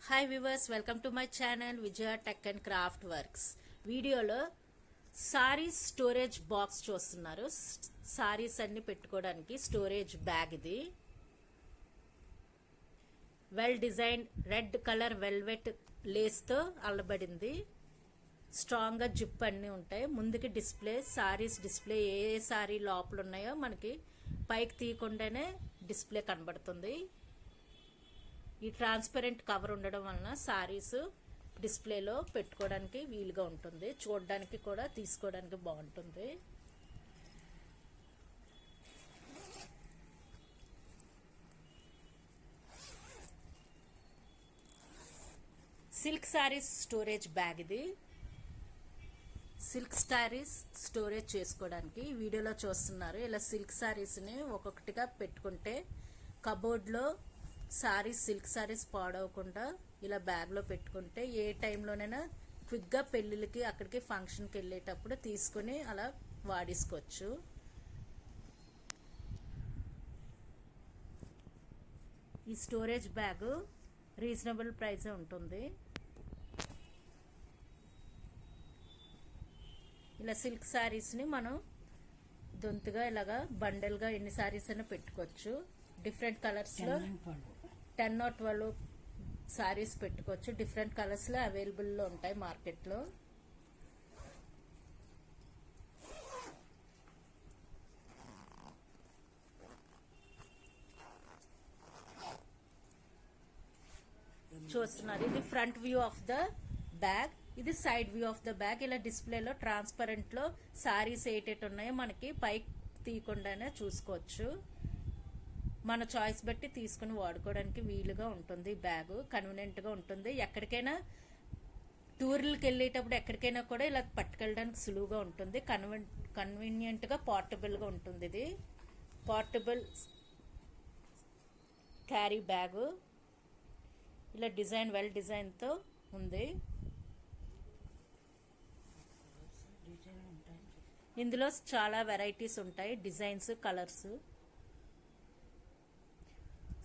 Hi viewers, welcome to my channel Vijaya tech and craft works. వీడియోలో saris storage box చూస్తున్నారు. సారీస్ అన్ని పెట్టుకోవడానికి స్టోరేజ్ బ్యాగ్. ఇది well design red colour velvet లేస్తో అల్లబడింది. స్ట్రాంగ్గా జిప్ అన్నీ ఉంటాయి. ముందుకి డిస్ప్లే, సారీస్ డిస్ప్లే ఏ సారీ లోపల ఉన్నాయో మనకి పైకి తీయకుండానే డిస్ప్లే కనబడుతుంది. ఈ ట్రాన్స్పరెంట్ కవర్ ఉండడం వలన సారీస్ డిస్ప్లేలో పెట్టుకోవడానికి వీలుగా ఉంటుంది. చూడడానికి కూడా తీసుకోవడానికి బాగుంటుంది. Silk saris storage bag. ఇది సిల్క్ సారీస్ స్టోరేజ్ చేసుకోవడానికి వీడియోలో చూస్తున్నారు. ఇలా సిల్క్ సారీస్ని ఒక్కొక్కటిగా పెట్టుకుంటే కబోర్డ్లో సారీస్, సిల్క్ సారీస్ పాడవకుండా ఇలా బ్యాగ్లో పెట్టుకుంటే ఏ టైంలోనైనా క్విక్గా పెళ్ళిళ్ళకి అక్కడికి ఫంక్షన్కి వెళ్ళేటప్పుడు తీసుకుని అలా వాడేసుకోవచ్చు. ఈ స్టోరేజ్ బ్యాగ్ రీజనబుల్ ప్రైస్ ఉంటుంది. ఇలా సిల్క్ సారీస్ని మనం దొంతుగా ఇలాగా బండల్గా ఎన్ని సారీస్ అయినా పెట్టుకోవచ్చు. డిఫరెంట్ కలర్స్లో 10 or 12 సారీస్ పెట్టుకోవచ్చు. డిఫరెంట్ కలర్స్లో అవైలబుల్లో ఉంటాయి మార్కెట్లో. చూస్తున్నారు, ఇది front view of the bag, ఇది side view of the bag. ఇలా డిస్ప్లేలో ట్రాన్స్పరెంట్లో సారీస్ ఏటేటి ఉన్నాయో మనకి పైకి తీయకుండానే చూసుకోవచ్చు. మన చాయిస్ బట్టి తీసుకుని వాడుకోవడానికి వీలుగా ఉంటుంది. బ్యాగ్ కన్వీనియంట్గా ఉంటుంది. ఎక్కడికైనా టూర్లకు వెళ్ళేటప్పుడు ఎక్కడికైనా కూడా ఇలా పట్టుకెళ్ళడానికి సులువుగా ఉంటుంది. కన్వీనియంట్గా పోర్టబుల్గా ఉంటుంది. ఇది పోర్టబుల్ క్యారీ బ్యాగ్. ఇలా డిజైన్ వెల్ డిజైన్తో ఉంది. ఇందులో చాలా వెరైటీస్ ఉంటాయి, డిజైన్స్, కలర్స్.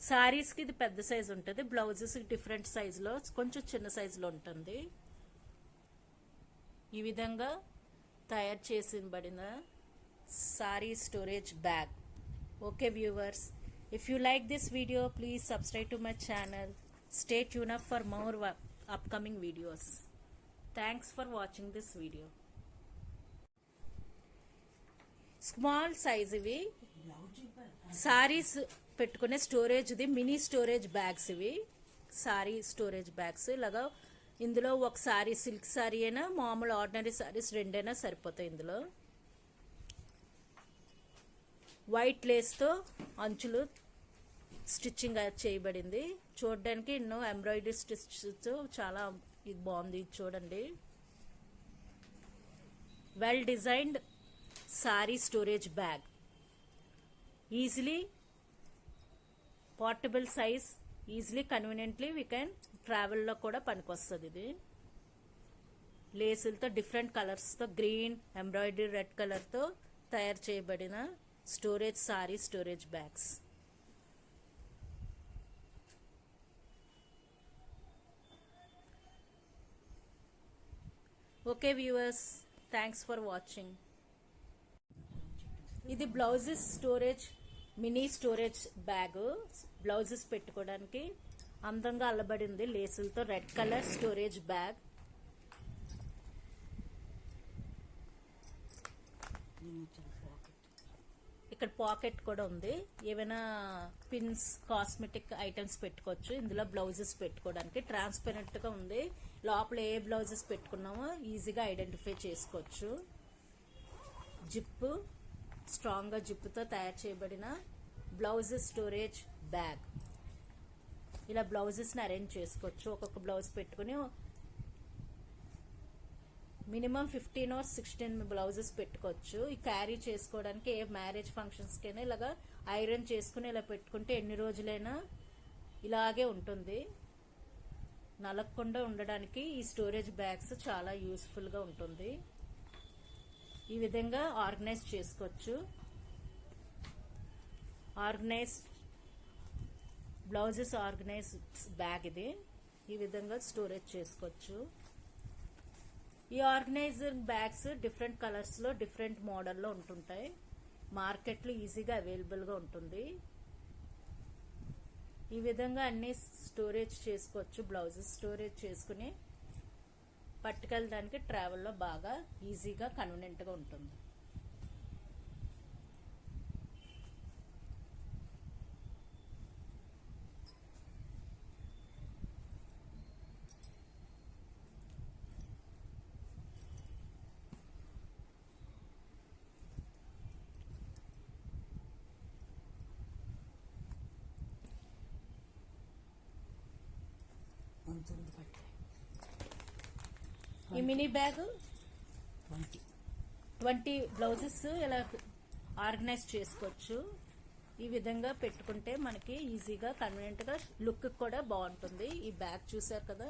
సారీస్కి ఇది పెద్ద సైజు ఉంటుంది. బ్లౌజెస్కి డిఫరెంట్ సైజులో, కొంచెం చిన్న సైజులో ఉంటుంది. ఈ విధంగా తయారు చేసిబడిన sari storage bag. Okay viewers, if you like this video please subscribe to my channel. Stay tune up for more upcoming videos. Thanks for watching this video. Small size ఇవి సారీస్ పెట్టుకునే స్టోరేజ్ది మినీ స్టోరేజ్ బ్యాగ్స్. ఇవి sari storage bags. ఇలాగా ఇందులో ఒక sorry silk sorry అయినా మామూలు ordinary saris రెండైనా సరిపోతాయి. ఇందులో వైట్ లేస్తో అంచులు స్టిచ్చింగ్ చేయబడింది. చూడడానికి ఎన్నో ఎంబ్రాయిడరీ స్టిచ్తో చాలా ఇది బాగుంది. చూడండి, well designed sari storage bag. Easily portable size, easily conveniently we can ట్రావెల్లో కూడా పనికొస్తుంది. ఇది లేసులతో డిఫరెంట్ కలర్స్తో గ్రీన్, ఎంబ్రాయిడరీ, రెడ్ కలర్తో తయారు చేయబడిన storage sari storage bags. Okay viewers, thanks for watching. ఇది blouses storage mini storage bag. Blouses పెట్టుకోవడానికి అందంగా అల్లబడింది లేసులతో. Red colour storage bag. ఇక్కడ పాకెట్ కూడా ఉంది. ఏమైనా పిన్స్, కాస్మెటిక్ ఐటమ్స్ పెట్టుకోవచ్చు. ఇందులో బ్లౌజెస్ పెట్టుకోవడానికి ట్రాన్స్పరెంట్గా ఉంది. లోపల ఏ బ్లౌజెస్ పెట్టుకున్నామో ఈజీగా ఐడెంటిఫై చేసుకోవచ్చు. జిప్పు, స్ట్రాంగ్గా జిప్పుతో తయారు చేయబడిన బ్లౌజెస్ స్టోరేజ్ బ్యాగ్. ఇలా బ్లౌజెస్ని అరేంజ్ చేసుకోవచ్చు. ఒక్కొక్క బ్లౌజ్ పెట్టుకుని మినిమం 15 or 16 బ్లౌజెస్ పెట్టుకోవచ్చు. ఈ క్యారీ చేసుకోవడానికి ఏ మ్యారేజ్ ఫంక్షన్స్కైనా ఇలాగా ఐరన్ చేసుకుని ఇలా పెట్టుకుంటే ఎన్ని రోజులైనా ఇలాగే ఉంటుంది. నలగకుండా ఉండడానికి ఈ స్టోరేజ్ బ్యాగ్స్ చాలా యూస్ఫుల్గా ఉంటుంది. ఈ విధంగా ఆర్గనైజ్ చేసుకోవచ్చు. Organise blouses organise bag. ఇది ఈ విధంగా స్టోరేజ్ చేసుకోవచ్చు. ఈ ఆర్గనైజర్ బ్యాగ్స్ డిఫరెంట్ కలర్స్ లో డిఫరెంట్ మోడల్లో ఉంటుంటాయి. మార్కెట్లో ఈజీగా అవైలబుల్గా ఉంటుంది. ఈ విధంగా అన్ని స్టోరేజ్ చేసుకోవచ్చు. బ్లౌజెస్ స్టోరేజ్ చేసుకుని పట్టుకెళ్ళడానికి ట్రావెల్లో బాగా ఈజీగా కన్వీనియంట్గా ఉంటుంది. ఈ మినీ బ్యాగ్ 20 బ్లౌజెస్ ఇలా ఆర్గనైజ్ చేసుకోవచ్చు. ఈ విధంగా పెట్టుకుంటే మనకి ఈజీగా కన్వీనియంట్గా లుక్ కూడా బాగుంటుంది. ఈ బ్యాగ్ చూసారు కదా,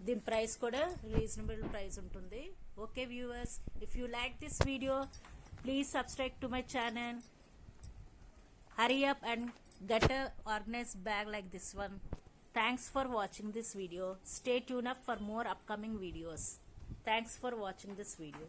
దీని ప్రైస్ కూడా రీజనబుల్ ప్రైస్ ఉంటుంది. Okay viewers, if you like this video please subscribe to my channel. Hurry up and get a organized bag like this one. Thanks for watching this video. Stay tuned up for more upcoming videos. Thanks for watching this video.